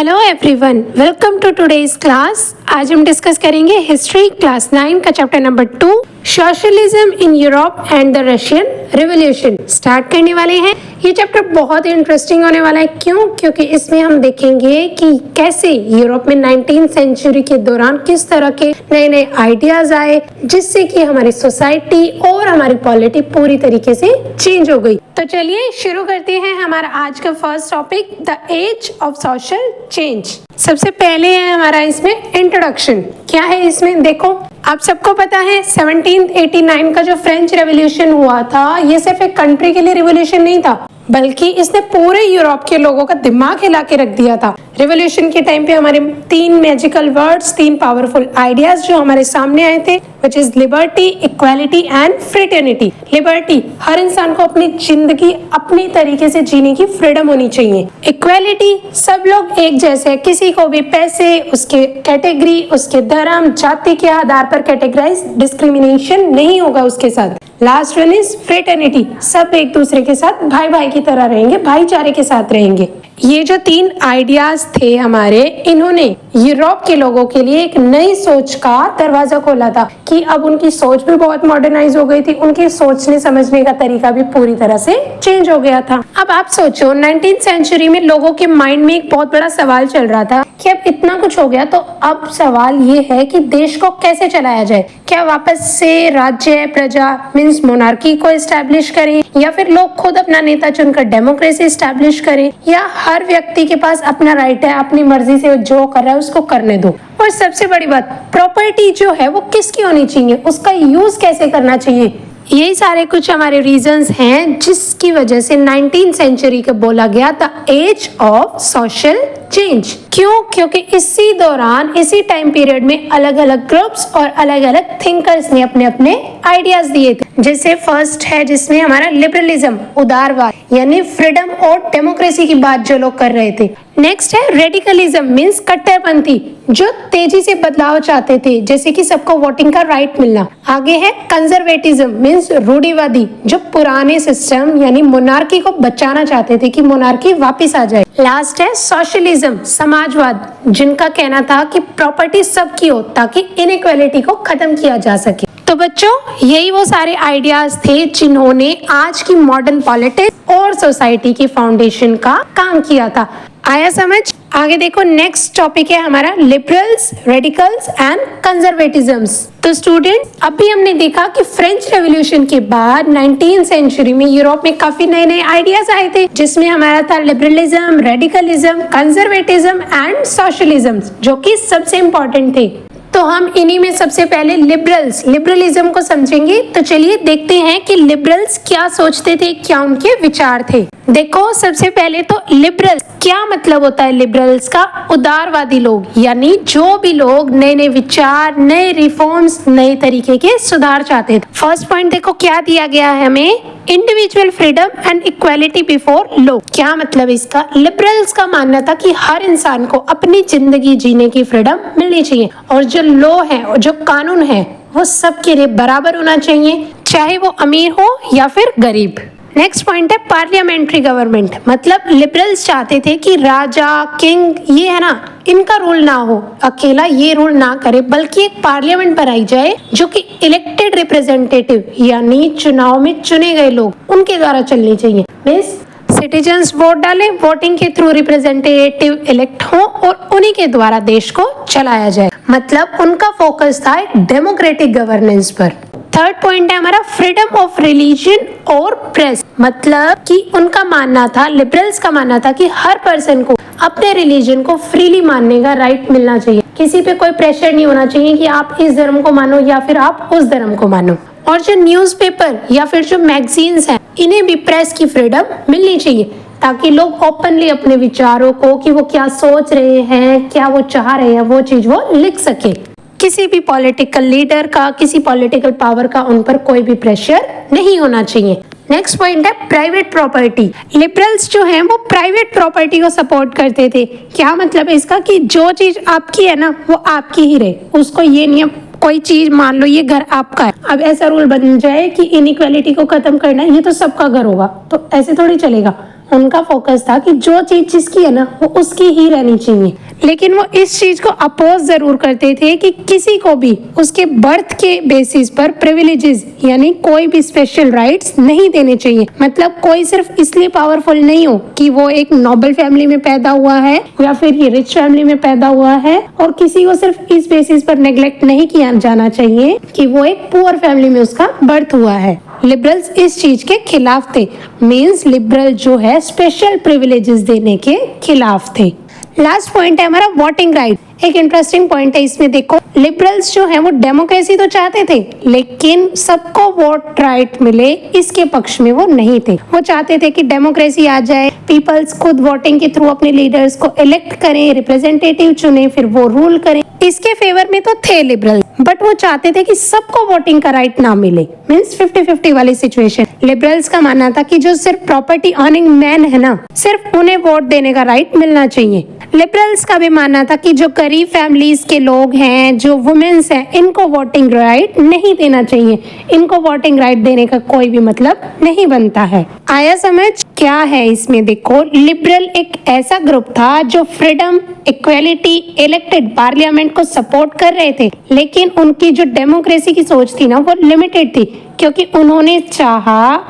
Hello everyone, welcome to today's class. आज हम डिस्कस करेंगे हिस्ट्री क्लास 9 का chapter number 2, socialism in Europe and the Russian revolution start करने वाले हैं। ये चैप्टर बहुत इंटरेस्टिंग होने वाला है। क्यों? क्योंकि इसमें हम देखेंगे कि कैसे यूरोप में 19th सेंचुरी के दौरान किस तरह के नए नए आइडियाज आए, जिससे कि हमारी सोसाइटी और हमारी पॉलिटी पूरी तरीके से चेंज हो गई। तो चलिए शुरू करते हैं हमारा आज का first topic, the age of social change. सबसे पहले है हमारा इसमें इंट्रोडक्शन। क्या है इसमें? देखो, आप सबको पता है 1789 का जो फ्रेंच रेवोल्यूशन हुआ था, ये सिर्फ एक कंट्री के लिए रिवोल्यूशन नहीं था, बल्कि इसने पूरे यूरोप के लोगों का दिमाग हिला के रख दिया था। रिवोल्यूशन के टाइम पे हमारे 3 मैजिकल वर्ड्स, 3 पावरफुल आइडियाज जो हमारे सामने आए थे, which is liberty, equality and fraternity. Liberty, हर इंसान को अपनी जिंदगी अपनी तरीके से जीने की फ्रीडम होनी चाहिए। इक्वालिटी, सब लोग एक जैसे हैं, किसी को भी पैसे, उसके कैटेगरी, उसके धर्म, जाति के आधार पर कैटेगराइज, डिस्क्रिमिनेशन नहीं होगा उसके साथ। लास्ट वन इज फ्रेटर्निटी, सब एक दूसरे के साथ भाई भाई की तरह रहेंगे, भाईचारे के साथ रहेंगे। ये जो 3 आइडियाज थे हमारे, इन्होंने यूरोप के लोगों के लिए एक नई सोच का दरवाजा खोला था कि अब उनकी सोच भी बहुत मॉडर्नाइज हो गई थी, उनके सोचने समझने का तरीका भी पूरी तरह से चेंज हो गया था। अब आप सोचो 19th सेंचुरी में लोगों के माइंड में एक बहुत बड़ा सवाल चल रहा था कि अब इतना कुछ हो गया, तो अब सवाल ये है कि देश को कैसे चलाया जाए। क्या वापस से राज्य, प्रजा मीन्स मोनार्की को एस्टैब्लिश करें, या फिर लोग खुद अपना नेता चुनकर डेमोक्रेसी एस्टैब्लिश करें, या हर व्यक्ति के पास अपना राइट है, अपनी मर्जी से जो कर रहा है उसको करने दो। और सबसे बड़ी बात, प्रॉपर्टी जो है वो किसकी होनी चाहिए, उसका यूज कैसे करना चाहिए। यही सारे कुछ हमारे रीजंस हैं जिसकी वजह से 19th सेंचुरी को बोला गया the age of social change. क्यों? क्योंकि इसी दौरान, इसी टाइम पीरियड में अलग अलग ग्रुप्स और अलग अलग थिंकर्स ने अपने अपने आइडियाज दिए थे। जैसे फर्स्ट है जिसमें हमारा लिबरलिज्म, उदारवाद, यानी फ्रीडम और डेमोक्रेसी की बात जो लोग कर रहे थे। नेक्स्ट है रेडिकलिज्म, मीन्स कट्टरपंथी, जो तेजी से बदलाव चाहते थे, जैसे कि सबको वोटिंग का राइट मिलना। आगे है कंजर्वेटिज्म, मीन्स रूढ़िवादी, जो पुराने सिस्टम यानी मोनार्की को बचाना चाहते थे कि मोनार्की वापस आ जाए। लास्ट है सोशलिज्म, समाजवाद, जिनका कहना था कि प्रॉपर्टी सबकी हो ताकि इनइक्वालिटी को खत्म किया जा सके। तो बच्चों, यही वो सारे आइडियाज थे जिन्होंने आज की मॉडर्न पॉलिटिक्स और सोसाइटी की फाउंडेशन का काम किया था। आया समझ? आगे देखो, नेक्स्ट टॉपिक है हमारा लिबरल्स, रेडिकल्स एंड कंजर्वेटिज्म्स। तो स्टूडेंट, अभी हमने देखा कि फ्रेंच रेवोल्यूशन के बाद 19th सेंचुरी में यूरोप में काफी नए नए आइडियाज आए थे, जिसमें हमारा था liberalism, radicalism, conservatism and socialism, जो कि सबसे इंपॉर्टेंट थे। तो हम इन्हीं में सबसे पहले लिबरलिज्म को समझेंगे। तो चलिए देखते हैं कि लिबरल्स क्या सोचते थे, क्या उनके विचार थे। देखो, सबसे पहले तो लिबरल क्या मतलब होता है लिबरल्स का? उदारवादी लोग, यानी जो भी लोग नए नए विचार, नए रिफॉर्म्स, नए तरीके के सुधार चाहते थे। फर्स्ट पॉइंट देखो क्या दिया गया है हमें, individual freedom and equality before law. क्या मतलब इसका? लिबरल्स का मानना था कि हर इंसान को अपनी जिंदगी जीने की फ्रीडम मिलनी चाहिए, और जो लॉ है और जो कानून है वो सबके लिए बराबर होना चाहिए, चाहे वो अमीर हो या फिर गरीब। नेक्स्ट पॉइंट है पार्लियामेंट्री गवर्नमेंट, मतलब लिबरल्स चाहते थे कि राजा, किंग, ये है ना, इनका रूल ना हो, अकेला ये रूल ना करे, बल्कि एक पार्लियामेंट बनाई जाए जो कि इलेक्टेड रिप्रेजेंटेटिव यानी चुनाव में चुने गए लोग, उनके द्वारा चलनी चाहिए। मींस सिटीजन्स वोट डालें, वोटिंग के थ्रू रिप्रेजेंटेटिव इलेक्ट हो और उन्हीं के द्वारा देश को चलाया जाए। मतलब उनका फोकस था एक डेमोक्रेटिक गवर्नेंस पर। थर्ड पॉइंट है हमारा फ्रीडम ऑफ रिलीजन और प्रेस, मतलब कि उनका मानना था, लिबरल्स का मानना था कि हर पर्सन को अपने रिलीजन को फ्रीली मानने का राइट मिलना चाहिए। किसी पे कोई प्रेशर नहीं होना चाहिए कि आप इस धर्म को मानो या फिर आप उस धर्म को मानो। और जो न्यूज़पेपर या फिर जो मैगजीन्स हैं, इन्हें भी प्रेस की फ्रीडम मिलनी चाहिए, ताकि लोग ओपनली अपने विचारों को, कि वो क्या सोच रहे हैं, क्या वो चाह रहे हैं, वो चीज वो लिख सके। किसी भी पॉलिटिकल लीडर का, किसी पॉलिटिकल पावर का उन पर कोई भी प्रेशर नहीं होना चाहिए। नेक्स्ट पॉइंट है प्राइवेट प्रॉपर्टी। लिबरल्स जो हैं वो प्राइवेट प्रॉपर्टी को सपोर्ट करते थे। क्या मतलब है इसका? कि जो चीज आपकी है ना वो आपकी ही रहे, उसको ये नहीं, कोई चीज मान लो ये घर आपका है, अब ऐसा रूल बन जाए कि इनइक्वालिटी को खत्म करना है, ये तो सबका घर होगा, तो ऐसे थोड़ी चलेगा। उनका फोकस था कि जो चीज जिसकी है ना वो उसकी ही रहनी चाहिए, लेकिन वो इस चीज को अपोज जरूर करते थे कि किसी को भी उसके बर्थ के बेसिस पर प्रिविलेजेस यानी कोई भी स्पेशल राइट्स नहीं देने चाहिए। मतलब कोई सिर्फ इसलिए पावरफुल नहीं हो कि वो एक नोबल फैमिली में पैदा हुआ है या फिर ये रिच फैमिली में पैदा हुआ है, और किसी को सिर्फ इस बेसिस पर नेग्लेक्ट नहीं किया जाना चाहिए कि वो एक पुअर फैमिली में उसका बर्थ हुआ है। लिबरल्स इस चीज के खिलाफ थे, मींस लिबरल जो है स्पेशल प्रिविलेजेस देने के खिलाफ थे। लास्ट पॉइंट है हमारा वोटिंग राइट। एक इंटरेस्टिंग पॉइंट है इसमें, देखो लिबरल्स जो है वो डेमोक्रेसी तो चाहते थे लेकिन सबको वोट राइट मिले इसके पक्ष में वो नहीं थे। वो चाहते थे कि डेमोक्रेसी आ जाए, पीपल्स खुद वोटिंग के थ्रू अपने लीडर्स को इलेक्ट करें, रिप्रेजेंटेटिव चुने, फिर वो रूल करें। इसके फेवर में तो थे लिबरल, बट वो चाहते थे कि सबको वोटिंग का राइट ना मिले, मींस 50-50 वाली सिचुएशन। लिबरल्स का मानना था कि जो सिर्फ प्रॉपर्टी अर्निंग मैन है ना, सिर्फ उन्हें वोट देने का राइट मिलना चाहिए। लिबरल्स का भी मानना था कि जो गरीब फैमिलीज के लोग हैं, जो वुमेन्स हैं, इनको वोटिंग राइट नहीं देना चाहिए। इनको वोटिंग राइट देने का कोई भी मतलब नहीं बनता है। आया समझ? क्या है इसमें देखो, लिबरल एक ऐसा ग्रुप था जो फ्रीडम, इक्वालिटी, इलेक्टेड पार्लियामेंट को सपोर्ट कर रहे थे, लेकिन उनकी जो डेमोक्रेसी की सोच थी ना वो लिमिटेड थी, क्योंकि उन्होंने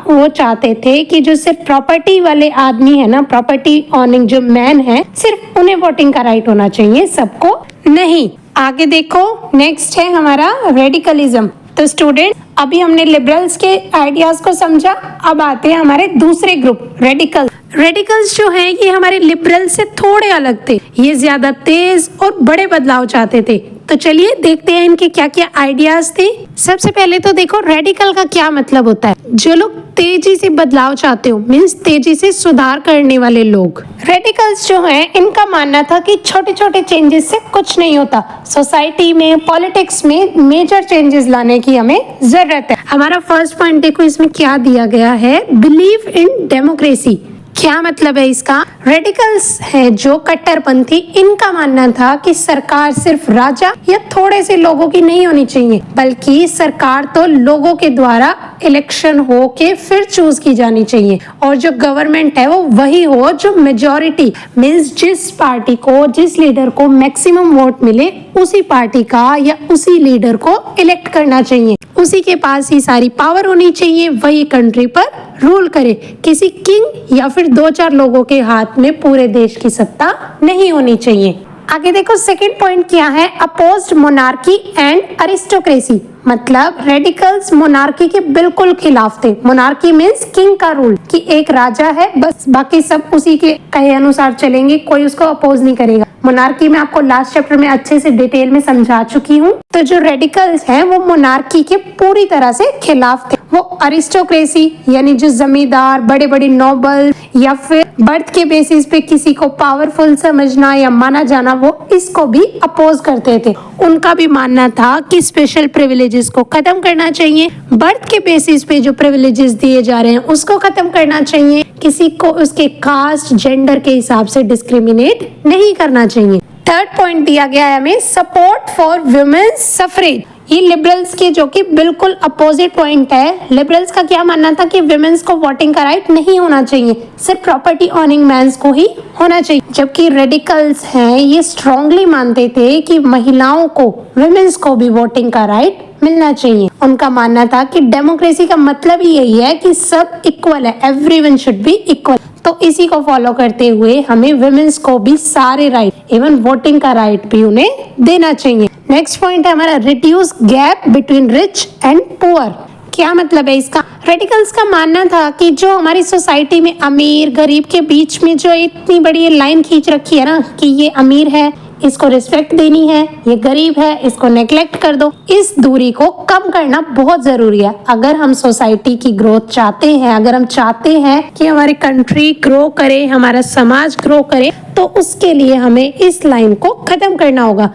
वो चाहते थे कि जो सिर्फ प्रॉपर्टी वाले आदमी है ना, प्रॉपर्टी ओनिंग जो मैन है, सिर्फ उन्हें वोटिंग का राइट होना चाहिए, सबको नहीं। आगे देखो, नेक्स्ट है हमारा रेडिकलिज्म। तो स्टूडेंट, अभी हमने लिबरल्स के आइडियाज को समझा, अब आते हैं हमारे दूसरे ग्रुप रेडिकल। रेडिकल्स जो हैं ये हमारे लिबरल से थोड़े अलग थे। ये ज्यादा तेज और बड़े बदलाव चाहते थे। तो चलिए देखते हैं इनके क्या क्या आइडियाज थे। सबसे पहले तो देखो रेडिकल का क्या मतलब होता है। जो लोग तेजी से बदलाव चाहते हो, मीन्स तेजी से सुधार करने वाले लोग। रेडिकल्स जो हैं इनका मानना था कि छोटे छोटे चेंजेस से कुछ नहीं होता, सोसाइटी में, पॉलिटिक्स में मेजर चेंजेस लाने की हमें जरूरत है। हमारा फर्स्ट पॉइंट देखो इसमें क्या दिया गया है, बिलीव इन डेमोक्रेसी। क्या मतलब है इसका? रेडिकल्स है जो कट्टरपंथी, इनका मानना था कि सरकार सिर्फ राजा या थोड़े से लोगों की नहीं होनी चाहिए, बल्कि सरकार तो लोगों के द्वारा इलेक्शन हो के फिर चूज की जानी चाहिए, और जो गवर्नमेंट है वो वही हो जो मेजॉरिटी, मीन्स जिस पार्टी को, जिस लीडर को मैक्सिमम वोट मिले उसी पार्टी का या उसी लीडर को इलेक्ट करना चाहिए। उसी के पास ही सारी पावर होनी चाहिए, वही कंट्री पर रूल करे। किसी किंग या फिर 2-4 लोगों के हाथ में पूरे देश की सत्ता नहीं होनी चाहिए। आगे देखो सेकंड पॉइंट क्या है, अपोज्ड मोनार्की एंड अरिस्टोक्रेसी। मतलब रेडिकल्स मोनार्की के बिल्कुल खिलाफ थे। मोनार्की मीन्स किंग का रूल, कि एक राजा है बस, बाकी सब उसी के कहे अनुसार चलेंगे, कोई उसको अपोज नहीं करेगा। मोनार्की में आपको लास्ट चैप्टर में अच्छे से डिटेल में समझा चुकी हूँ। तो जो रेडिकल्स हैं वो मोनार्की के पूरी तरह से खिलाफ थे। वो अरिस्टोक्रेसी यानी जो जमींदार, बड़े बड़े नोबल या फिर बर्थ के बेसिस पे किसी को पावरफुल समझना या माना जाना, वो इसको भी अपोज करते थे। उनका भी मानना था कि स्पेशल प्रिविलेजेस को खत्म करना चाहिए, बर्थ के बेसिस पे जो प्रिविलेजेस दिए जा रहे हैं उसको खत्म करना चाहिए, किसी को उसके कास्ट, जेंडर के हिसाब से डिस्क्रिमिनेट नहीं करना चाहिए। थर्ड पॉइंट दिया गया है हमें, सपोर्ट फॉर वुमेन्स सफरेज। ये लिबरल्स के जो कि बिल्कुल अपोजिट पॉइंट है। लिबरल्स का क्या मानना था कि विमेंस को वोटिंग का राइट नहीं होना चाहिए, सिर्फ प्रॉपर्टी ओनिंग मैंस को ही होना चाहिए। जबकि रेडिकल्स हैं ये स्ट्रांगली मानते थे कि महिलाओं को, विमेंस को भी वोटिंग का राइट मिलना चाहिए। उनका मानना था कि डेमोक्रेसी का मतलब ही यही है कि सब इक्वल है, एवरीवन शुड बी इक्वल। तो इसी को फॉलो करते हुए हमें विमेंस को भी सारे राइट, इवन वोटिंग का राइट भी उन्हें देना चाहिए। नेक्स्ट पॉइंट है हमारा, reduce gap between rich and poor. क्या मतलब है इसका? रेडिकल्स का मानना था कि जो हमारी सोसाइटी में अमीर गरीब के बीच में जो इतनी बड़ी लाइन खींच रखी है ना, कि ये अमीर है इसको रिस्पेक्ट देनी है, ये गरीब है इसको नेग्लेक्ट कर दो, इस दूरी को कम करना बहुत जरूरी है। अगर हम सोसाइटी की ग्रोथ चाहते हैं, अगर हम चाहते हैं कि हमारी कंट्री ग्रो करे, हमारा समाज ग्रो करे, तो उसके लिए हमें इस लाइन को खत्म करना होगा।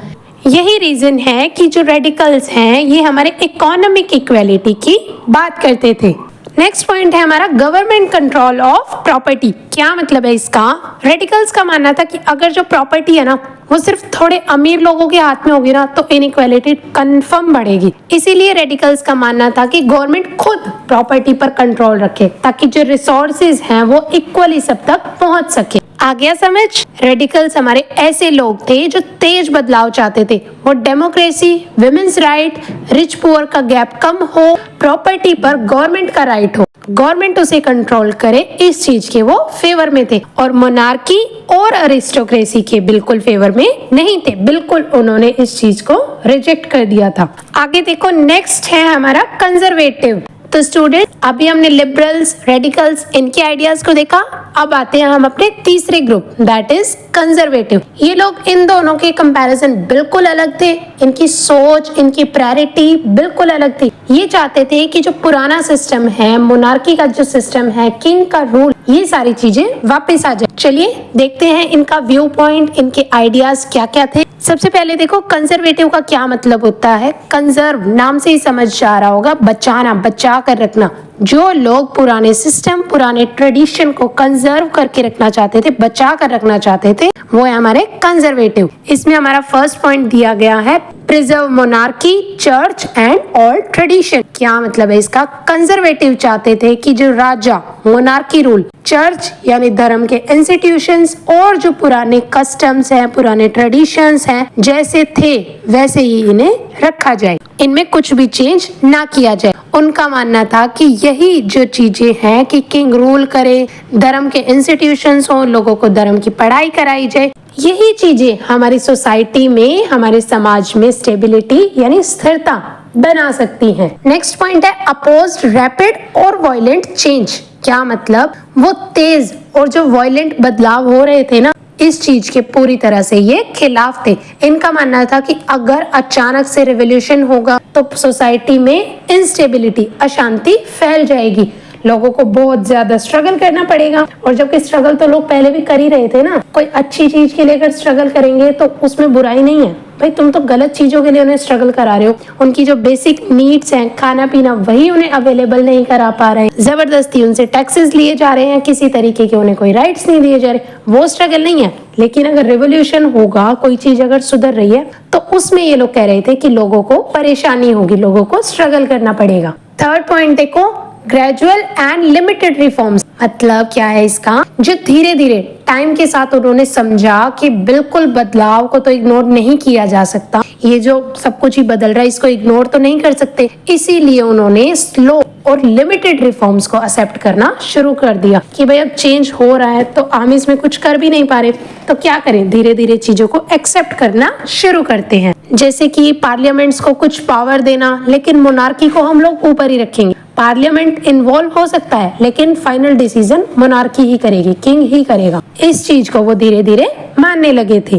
यही रीजन है कि जो रेडिकल्स हैं ये हमारे इकोनॉमिक इक्वालिटी की बात करते थे। नेक्स्ट पॉइंट है हमारा गवर्नमेंट कंट्रोल ऑफ प्रॉपर्टी। क्या मतलब है इसका? रेडिकल्स का मानना था कि अगर जो प्रॉपर्टी है ना वो सिर्फ थोड़े अमीर लोगों के हाथ में होगी ना तो इनइक्वालिटी कंफर्म बढ़ेगी। इसीलिए रेडिकल्स का मानना था कि गवर्नमेंट खुद प्रॉपर्टी पर कंट्रोल रखे ताकि जो रिसोर्सेज हैं वो इक्वली सब तक पहुंच सके। आ गया समझ? रेडिकल्स हमारे ऐसे लोग थे जो तेज बदलाव चाहते थे। वो democracy, women's right, rich poor का गैप कम हो, प्रॉपर्टी पर गवर्नमेंट का राइट हो, गवर्नमेंट उसे कंट्रोल करे, इस चीज के वो फेवर में थे। और मोनार्की और अरिस्टोक्रेसी के बिल्कुल फेवर में नहीं थे। बिल्कुल उन्होंने इस चीज को रिजेक्ट कर दिया था। आगे देखो, नेक्स्ट है हमारा कंजर्वेटिव। तो स्टूडेंट, अभी हमने लिबरल्स, रेडिकल्स, इनके आइडियाज को देखा। अब आते हैं हम अपने तीसरे ग्रुप, दैट इज कंजर्वेटिव। ये लोग इन दोनों के कंपैरिजन बिल्कुल अलग थे। इनकी सोच, इनकी प्रायोरिटी बिल्कुल अलग थी। ये चाहते थे कि जो पुराना सिस्टम है, मोनार्की का जो सिस्टम है, किंग का रूल, ये सारी चीजें वापस आ जाए। चलिए देखते हैं इनका व्यू पॉइंट, इनके आइडियाज क्या क्या थे। सबसे पहले देखो, कंजर्वेटिव का क्या मतलब होता है। कंजर्व, नाम से ही समझ जा रहा होगा, बचाना, बचा कर रखना। जो लोग पुराने सिस्टम, पुराने ट्रेडिशन को कंजर्व करके रखना चाहते थे, बचा कर रखना चाहते थे, वो है हमारे कंजर्वेटिव। इसमें हमारा फर्स्ट पॉइंट दिया गया है, preserve monarchy, church and all tradition. क्या मतलब है इसका? कंजर्वेटिव चाहते थे कि जो राजा, मोनार्की रूल, चर्च यानी धर्म के इंस्टीट्यूशंस और जो पुराने कस्टम्स हैं, पुराने ट्रेडिशंस हैं, जैसे थे वैसे ही इन्हें रखा जाए, इनमें कुछ भी चेंज ना किया जाए। उनका मानना था कि यही जो चीजें हैं कि किंग रूल करे, धर्म के इंस्टीट्यूशंस हो, लोगों को धर्म की पढ़ाई कराई जाए, यही चीजें हमारी सोसाइटी में, हमारे समाज में स्टेबिलिटी यानी स्थिरता बना सकती हैं। नेक्स्ट पॉइंट है अपोज्ड रैपिड और वायलेंट चेंज। क्या मतलब? वो तेज और जो वायलेंट बदलाव हो रहे थे ना, इस चीज के पूरी तरह से ये खिलाफ थे। इनका मानना था कि अगर अचानक से रेवोल्यूशन होगा तो सोसाइटी में इंस्टेबिलिटी, अशांति फैल जाएगी, लोगों को बहुत ज्यादा स्ट्रगल करना पड़ेगा। और जबकि स्ट्रगल तो लोग पहले भी कर ही रहे थे ना, कोई अच्छी चीज के लिए अगर स्ट्रगल करेंगे तो उसमें बुराई नहीं है। भाई तुम तो गलत चीजों के लिए उन्हें स्ट्रगल करा रहे हो। उनकी जो बेसिक नीड्स हैं, खाना पीना, वही उन्हें अवेलेबल नहीं करा पा रहे हैं। जबरदस्ती उनसे टैक्सेस लिए जा रहे हैं, किसी तरीके के उन्हें कोई राइट्स नहीं दिए जा रहे, वो स्ट्रगल नहीं है। लेकिन अगर रेवोल्यूशन होगा, कोई चीज अगर सुधर रही है, तो उसमें ये लोग कह रहे थे कि लोगों को परेशानी होगी, लोगों को स्ट्रगल करना पड़ेगा। थर्ड पॉइंट देखो, ग्रेजुअल एंड लिमिटेड रिफॉर्म्स। मतलब क्या है इसका? जो धीरे धीरे टाइम के साथ उन्होंने समझा कि बिल्कुल बदलाव को तो इग्नोर नहीं किया जा सकता, ये जो सब कुछ ही बदल रहा है इसको इग्नोर तो नहीं कर सकते, इसीलिए उन्होंने स्लो और लिमिटेड रिफॉर्म्स को एक्सेप्ट करना शुरू कर दिया कि भाई अब चेंज हो रहा है तो हम इसमें कुछ कर भी नहीं पा रहे, तो क्या करें, धीरे धीरे चीजों को एक्सेप्ट करना शुरू करते हैं। जैसे कि पार्लियामेंट्स को कुछ पावर देना, लेकिन मोनार्की को हम लोग ऊपर ही रखेंगे। पार्लियामेंट इन्वॉल्व हो सकता है लेकिन फाइनल डिसीजन मोनार्की ही करेगी, किंग ही करेगा। इस चीज को वो धीरे धीरे मानने लगे थे।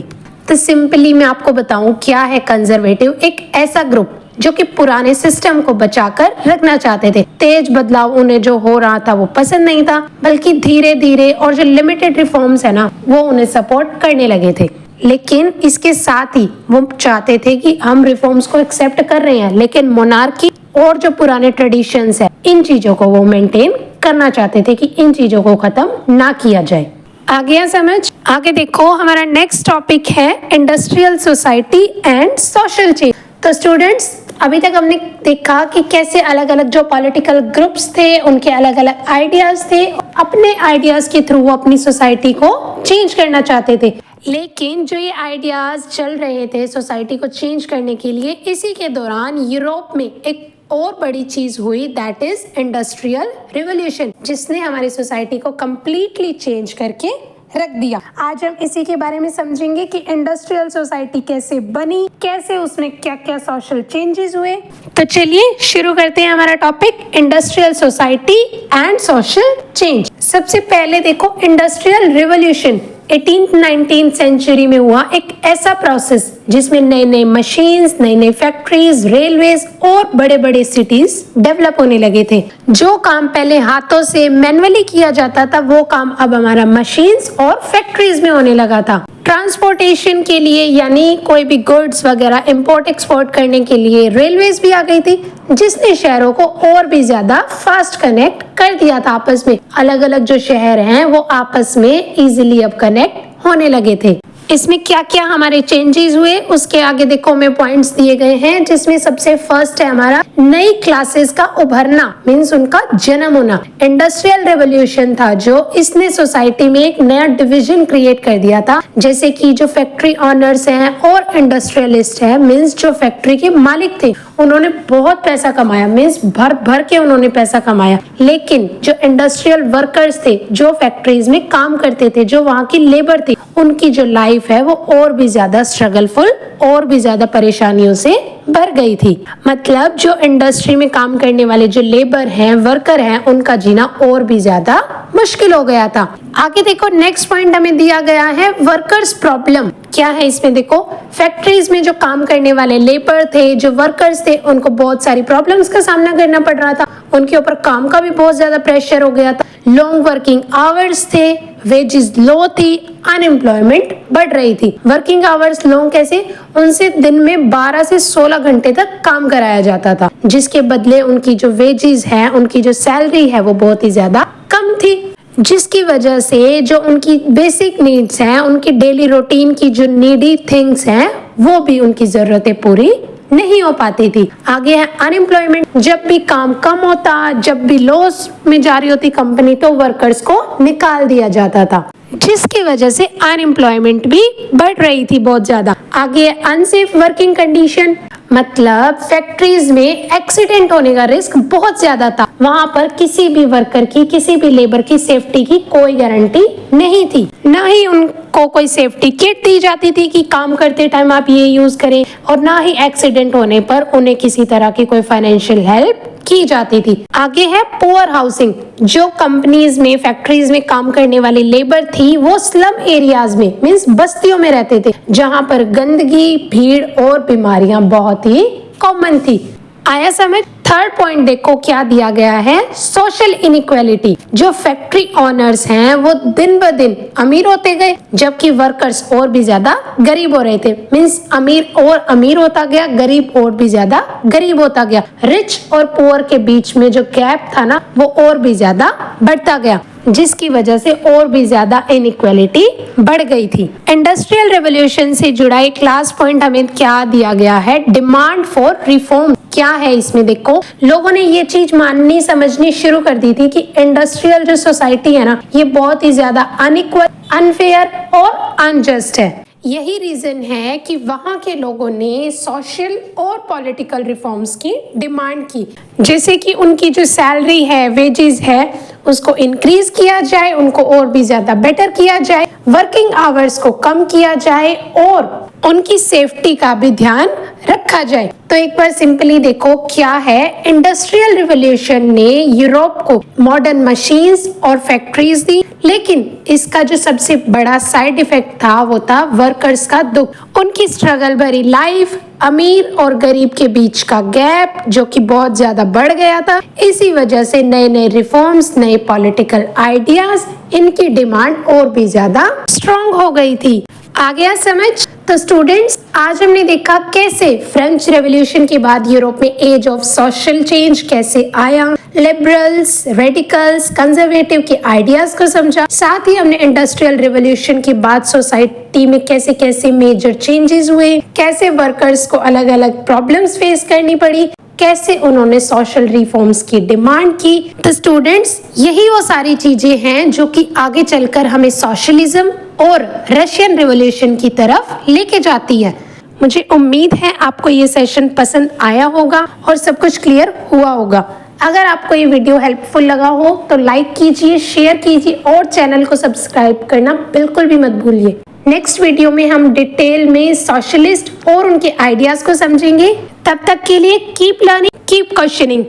तो सिंपली मैं आपको बताऊं क्या है कंजर्वेटिव। एक ऐसा ग्रुप जो कि पुराने सिस्टम को बचाकर रखना चाहते थे। तेज बदलाव उन्हें जो हो रहा था वो पसंद नहीं था, बल्कि धीरे धीरे और जो लिमिटेड रिफॉर्म्स है ना, वो उन्हें सपोर्ट करने लगे थे। लेकिन इसके साथ ही वो चाहते थे कि हम रिफॉर्म्स को एक्सेप्ट कर रहे हैं, लेकिन मोनार्की और जो पुराने ट्रेडिशंस है, इन चीजों को वो मेंटेन करना चाहते थे कि इन चीजों को खत्म ना किया जाए। आ गया समझ? आगे देखो, हमारा नेक्स्ट टॉपिक है industrial society and social change. तो स्टूडेंट्स, अभी तक हमने देखा कि कैसे अलग अलग जो पॉलिटिकल ग्रुप्स थे, उनके अलग अलग आइडियाज थे, अपने आइडियाज के थ्रू वो अपनी सोसाइटी को चेंज करना चाहते थे। लेकिन जो ये आइडियाज चल रहे थे सोसाइटी को चेंज करने के लिए, इसी के दौरान यूरोप में एक और बड़ी चीज हुई, दैट इज इंडस्ट्रियल रिवॉल्यूशन, जिसने हमारी सोसाइटी को कंप्लीटली चेंज करके रख दिया। आज हम इसी के बारे में समझेंगे कि इंडस्ट्रियल सोसाइटी कैसे बनी, कैसे उसमें क्या क्या सोशल चेंजेस हुए। तो चलिए शुरू करते हैं हमारा topic, industrial society and social change. सबसे पहले देखो, इंडस्ट्रियल रिवॉल्यूशन 18th-19th सेंचुरी में हुआ एक ऐसा प्रोसेस जिसमें नए नए मशीन्स, नई नई फैक्ट्रीज, रेलवेज और बड़े बड़े सिटीज डेवलप होने लगे थे। जो काम पहले हाथों से मैन्युअली किया जाता था, वो काम अब हमारा मशीन्स और फैक्ट्रीज में होने लगा था। ट्रांसपोर्टेशन के लिए यानी कोई भी गुड्स वगैरह इंपोर्ट एक्सपोर्ट करने के लिए रेलवेज भी आ गई थी, जिसने शहरों को और भी ज्यादा फास्ट कनेक्ट कर दिया था आपस में। अलग अलग जो शहर हैं वो आपस में इजीली अब कनेक्ट होने लगे थे। इसमें क्या क्या हमारे चेंजेस हुए उसके आगे देखो में पॉइंट्स दिए गए हैं, जिसमें सबसे फर्स्ट है हमारा नई क्लासेस का उभरना, मींस उनका जन्म होना। इंडस्ट्रियल रेवोल्यूशन था जो इसने सोसाइटी में एक नया डिवीजन क्रिएट कर दिया था, जैसे कि जो फैक्ट्री ऑनर्स हैं और इंडस्ट्रियलिस्ट हैं, मींस जो फैक्ट्री के मालिक थे उन्होंने बहुत पैसा कमाया, मींस भर भर के उन्होंने पैसा कमाया। लेकिन जो इंडस्ट्रियल वर्कर्स थे जो फैक्ट्रीज में काम करते थे, जो वहाँ की लेबर थी, उनकी जो लाइफ है वो और भी ज्यादा स्ट्रगलफुल और भी ज्यादा परेशानियों से भर गई थी। मतलब जो इंडस्ट्री में काम करने वाले जो लेबर हैं, वर्कर हैं, उनका जीना और भी ज्यादा मुश्किल हो गया था। आगे देखो नेक्स्ट पॉइंट हमें दिया गया है वर्कर्स प्रॉब्लम। क्या है इसमें देखो, फैक्ट्रीज में जो काम करने वाले लेबर थे, जो वर्कर्स थे, उनको बहुत सारी प्रॉब्लम्स का सामना करना पड़ रहा था। उनके ऊपर काम का भी बहुत ज्यादा प्रेशर हो गया था। लॉन्ग वर्किंग आवर्स थे, वेजेस लो थी, अनएम्प्लॉयमेंट बढ़ रही थी। वर्किंग आवर्स लॉन्ग कैसे, उनसे दिन में 12 से 16 घंटे तक काम कराया जाता था, जिसके बदले उनकी जो वेजेस है, उनकी जो सैलरी है वो बहुत ही ज्यादा कम थी, जिसकी वजह से जो उनकी बेसिक नीड्स हैं, उनकी डेली रूटीन की जो नीडी थिंग्स हैं, वो भी उनकी जरूरतें पूरी नहीं हो पाती थी। आगे है अनएम्प्लॉयमेंट। जब भी काम कम होता, जब भी लॉस में जा रही होती कंपनी, तो वर्कर्स को निकाल दिया जाता था, जिसकी वजह से अनएम्प्लॉयमेंट भी बढ़ रही थी बहुत ज्यादा। आगे है अनसेफ वर्किंग कंडीशन। मतलब फैक्ट्रीज में एक्सीडेंट होने का रिस्क बहुत ज्यादा था। वहां पर किसी भी वर्कर की, किसी भी लेबर की सेफ्टी की कोई गारंटी नहीं थी। ना ही उनको कोई सेफ्टी किट दी जाती थी कि काम करते टाइम आप ये यूज करें, और ना ही एक्सीडेंट होने पर उन्हें किसी तरह की कोई फाइनेंशियल हेल्प की जाती थी। आगे है पुअर हाउसिंग। जो कंपनीज में, फैक्ट्रीज में काम करने वाली लेबर थी, वो स्लम एरियाज में, मींस बस्तियों में रहते थे, जहां पर गंदगी, भीड़ और बीमारियां बहुत ही कॉमन थी। आया समझ? थर्ड पॉइंट देखो क्या दिया गया है, सोशल इनइक्वालिटी। जो फैक्ट्री ओनर्स हैं वो दिन ब दिन अमीर होते गए, जबकि वर्कर्स और भी ज्यादा गरीब हो रहे थे। मींस अमीर और अमीर होता गया, गरीब और भी ज्यादा गरीब होता गया। रिच और पुअर के बीच में जो गैप था ना, वो और भी ज्यादा बढ़ता गया, जिसकी वजह से और भी ज्यादा इनइक्वालिटी बढ़ गई थी। इंडस्ट्रियल रेवोल्यूशन से जुड़ा एक क्लास पॉइंट हमें क्या दिया गया है, डिमांड फॉर रिफॉर्म। क्या है इसमें देखो, लोगों ने ये चीज माननी समझनी शुरू कर दी थी कि इंडस्ट्रियल जो सोसाइटी है ना, ये बहुत ही ज्यादा अनइक्वल, अनफेयर और अनजस्ट है। यही रीजन है कि वहां के लोगों ने सोशल और पॉलिटिकल रिफॉर्म्स की डिमांड की, जैसे कि उनकी जो सैलरी है, वेजेस है, उसको इंक्रीज किया जाए, उनको और भी ज्यादा बेटर किया जाए, वर्किंग आवर्स को कम किया जाए और उनकी सेफ्टी का भी ध्यान रखा जाए। तो एक बार सिंपली देखो क्या है, इंडस्ट्रियल रिवॉल्यूशन ने यूरोप को मॉडर्न मशीन्स और फैक्ट्रीज दी, लेकिन इसका जो सबसे बड़ा साइड इफेक्ट था वो था वर्कर्स का दुख, उनकी स्ट्रगल भरी लाइफ, अमीर और गरीब के बीच का गैप जो कि बहुत ज्यादा बढ़ गया था। इसी वजह से नए नए रिफॉर्म्स, नए पॉलिटिकल आइडियाज, इनकी डिमांड और भी ज्यादा स्ट्रॉन्ग हो गई थी। आ गया समझ? तो स्टूडेंट्स, आज हमने देखा कैसे फ्रेंच रेवोल्यूशन के बाद यूरोप में एज ऑफ सोशल चेंज कैसे आया, लिबरल्स, रेडिकल्स, कंजर्वेटिव के आइडियाज को समझा। साथ ही हमने इंडस्ट्रियल रेवोल्यूशन के बाद सोसाइटी में कैसे कैसे मेजर चेंजेस हुए, कैसे वर्कर्स को अलग अलग प्रॉब्लम्स फेस करनी पड़ी, कैसे उन्होंने सोशल रिफॉर्म्स की डिमांड की। तो स्टूडेंट्स, यही वो सारी चीजें हैं जो कि आगे चलकर हमें सोशलिज्म और रशियन रिवॉल्यूशन की तरफ लेके जाती है। मुझे उम्मीद है आपको ये सेशन पसंद आया होगा और सब कुछ क्लियर हुआ होगा। अगर आपको ये वीडियो हेल्पफुल लगा हो तो लाइक कीजिए, शेयर कीजिए और चैनल को सब्सक्राइब करना बिल्कुल भी मत भूलिए। नेक्स्ट वीडियो में हम डिटेल में सोशलिस्ट और उनके आइडियाज को समझेंगे। तब तक के लिए कीप लर्निंग, कीप क्वेश्चनिंग।